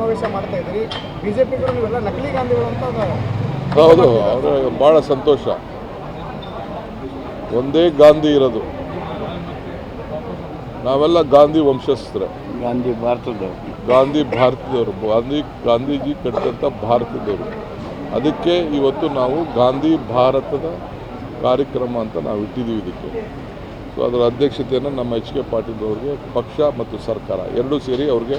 ಸಮಾವೇಶ ಮಾಡ್ತಾ ಇದ್ರಿ, ಬಿಜೆಪಿಗರು ನೀವೆಲ್ಲ ನಕಲಿ ಗಾಂಧಿಗಳು ಅಂತ ಹೌದು, ಅವರು ಭಾಳ ಸಂತೋಷ. ಒಂದೇ ಗಾಂಧಿ ಇರೋದು, ನಾವೆಲ್ಲ ಗಾಂಧಿ ವಂಶಸ್ಥರೇ. ಗಾಂಧಿ ಭಾರತದವರು, ಭಾರತದವರು, ಗಾಂಧೀಜಿ ಕಟ್ಟಿದಂಥ ಭಾರತದವರು. ಅದಕ್ಕೆ ಇವತ್ತು ನಾವು ಗಾಂಧಿ ಭಾರತದ ಕಾರ್ಯಕ್ರಮ ಅಂತ ನಾವು ಇಟ್ಟಿದ್ದೀವಿ ಇದಕ್ಕೆ. ಸೊ ಅದರ ಅಧ್ಯಕ್ಷತೆಯನ್ನು ನಮ್ಮ ಎಚ್ ಕೆ ಪಾಟೀಲ್ ಅವ್ರಿಗೆ ಪಕ್ಷ ಮತ್ತು ಸರ್ಕಾರ ಎರಡೂ ಸೇರಿ ಅವ್ರಿಗೆ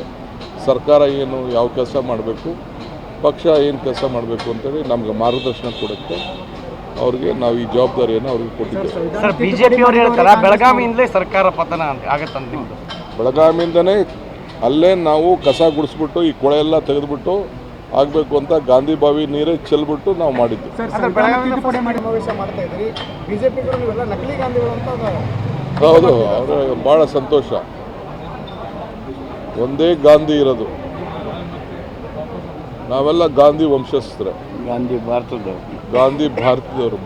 ಸರ್ಕಾರ ಏನು ಯಾವ ಕೆಲಸ ಮಾಡಬೇಕು, ಪಕ್ಷ ಏನು ಕೆಲಸ ಮಾಡಬೇಕು ಅಂತೇಳಿ ನಮ್ಗೆ ಮಾರ್ಗದರ್ಶನ ಕೊಡುತ್ತೆ. ಅವ್ರಿಗೆ ನಾವು ಈ ಜವಾಬ್ದಾರಿಯನ್ನು ಅವ್ರಿಗೆ ಕೊಟ್ಟಿದ್ದೇವೆ. ಸರ್, ಬಿಜೆಪಿ ಅವರು ಹೇಳ್ತಾರೆ ಬೆಳಗಾವಿಯಿಂದಲೇ ಸರ್ಕಾರ ಪತನ ಆಗತ್ತಂತ. ನಿಮ್ಮದು ಬೆಳಗಾವಿಯಿಂದನೇ ಅಲ್ಲೇ ನಾವು ಕಸ ಗುಡಿಸ್ಬಿಟ್ಟು ಈ ಕೊಳೆ ಎಲ್ಲ ತೆಗೆದುಬಿಟ್ಟು ಆಗಬೇಕು ಅಂತ ಗಾಂಧಿ ಬಾವಿ ನೀರೇ ಚೆಲ್ಬಿಟ್ಟು ನಾವು ಮಾಡಿದ್ದು. ಸಮಾವೇಶ ಮಾಡ್ತಾ ಇದ್ರಿ, ಬಿಜೆಪಿಗರು ನೀವೆಲ್ಲ ನಕಲಿ ಗಾಂಧಿಗಳು ಅಂತ ಹೌದು, ಅವರು ಭಾಳ ಸಂತೋಷ. ಒಂದೇ ಗಾಂಧಿ ಇರೋದು, ನಾವೆಲ್ಲ ಗಾಂಧಿ ವಂಶಸ್ಥರೇ. ಗಾಂಧಿ ಭಾರತದವರು, ಭಾರತದವರು,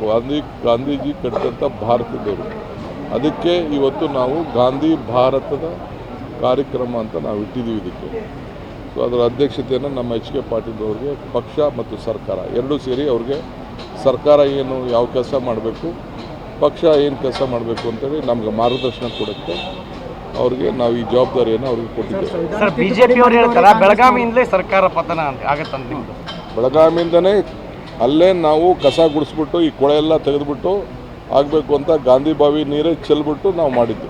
ಗಾಂಧೀಜಿ ಕಟ್ಟಿದಂಥ ಭಾರತದವರು. ಅದಕ್ಕೆ ಇವತ್ತು ನಾವು ಗಾಂಧಿ ಭಾರತದ ಕಾರ್ಯಕ್ರಮ ಅಂತ ನಾವು ಇಟ್ಟಿದ್ದೀವಿ ಇದಕ್ಕೆ. ಸೊ ಅದರ ಅಧ್ಯಕ್ಷತೆಯನ್ನು ನಮ್ಮ ಎಚ್ ಕೆ ಪಾಟೀಲ್ ಅವ್ರಿಗೆ ಪಕ್ಷ ಮತ್ತು ಸರ್ಕಾರ ಎರಡೂ ಸೇರಿ ಅವ್ರಿಗೆ ಸರ್ಕಾರ ಏನು ಯಾವ ಕೆಲಸ ಮಾಡಬೇಕು, ಪಕ್ಷ ಏನು ಕೆಲಸ ಮಾಡಬೇಕು ಅಂತೇಳಿ ನಮ್ಗೆ ಮಾರ್ಗದರ್ಶನ ಕೊಡುತ್ತೆ. ಅವ್ರಿಗೆ ನಾವು ಈ ಜವಾಬ್ದಾರಿಯನ್ನು ಅವ್ರಿಗೆ ಕೊಟ್ಟಿದ್ದೇವೆ. ಸರ್, ಬಿಜೆಪಿ ಅವರು ಹೇಳ್ತಾರೆ ಬೆಳಗಾವಿಯಿಂದಲೇ ಸರ್ಕಾರ ಪತನ ಆಗತ್ತಂತ. ನಿಮ್ಮದು ಬೆಳಗಾವಿಯಿಂದನೇ ಅಲ್ಲೇ ನಾವು ಕಸ ಗುಡಿಸ್ಬಿಟ್ಟು ಈ ಕೊಳೆ ಎಲ್ಲ ತೆಗೆದುಬಿಟ್ಟು ಆಗಬೇಕು ಅಂತ ಗಾಂಧಿ ಬಾವಿ ನೀರೇ ಚೆಲ್ಬಿಟ್ಟು ನಾವು ಮಾಡಿದ್ದು.